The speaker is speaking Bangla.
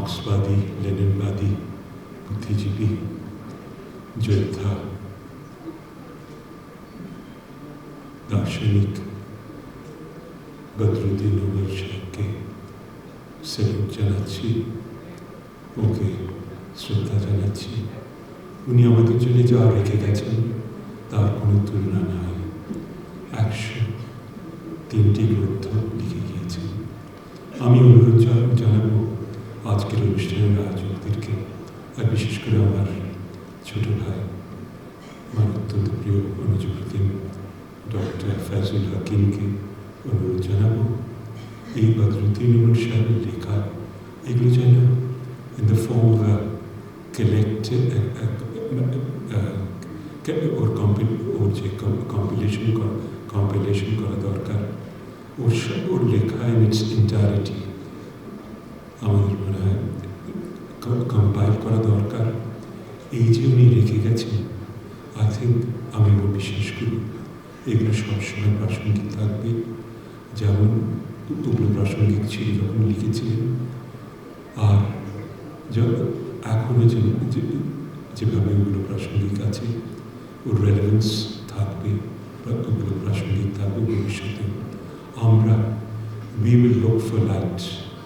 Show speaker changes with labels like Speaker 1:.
Speaker 1: মার্ক্সবাদী, লেনিনবাদী, বুদ্ধিজীবী, যোদ্ধা, দার্শনিক বদরুদ্দিন উমর সাহেবকে সেলুট জানাচ্ছি, ওকে শ্রদ্ধা জানাচ্ছি। উনি আমাদের জন্য যা রেখে গেছেন তার কোনো তুলনা নাই। 103টি গ্রন্থ লিখে গিয়েছেন। আমি অনুরোধ জানাবো আজকের অনুষ্ঠানের আয়োজকদেরকে, আর বিশেষ করে আমার ছোট ভাই, আমার অত্যন্ত প্রিয় অনুজপ্রতিম ডক্টর ফয়জুল হাকিমকে অনুরোধ জানাবো এই বদরুদ্দিন উমর সাহেবের লেখা এগুলো যেন in the form of a collective ওর যে কম্পিলেশন করা দরকার, ওর লেখা in its entirety আমাদের মনে হয় কম্পাইল করা দরকার। এই যে উনি রেখে গেছেন, আই থিঙ্ক আমি বিশ্বাস করি এগুলো সবসময় প্রাসঙ্গিক থাকবে, যেমন ওগুলো প্রাসঙ্গিক ছিল যখন লিখেছিলেন, আর এখনো যেভাবে ওগুলো প্রাসঙ্গিক আছে, ওর রেলেভেন্স থাকবে বা ওগুলো প্রাসঙ্গিক থাকবে ভবিষ্যতে। আমরা we will look for light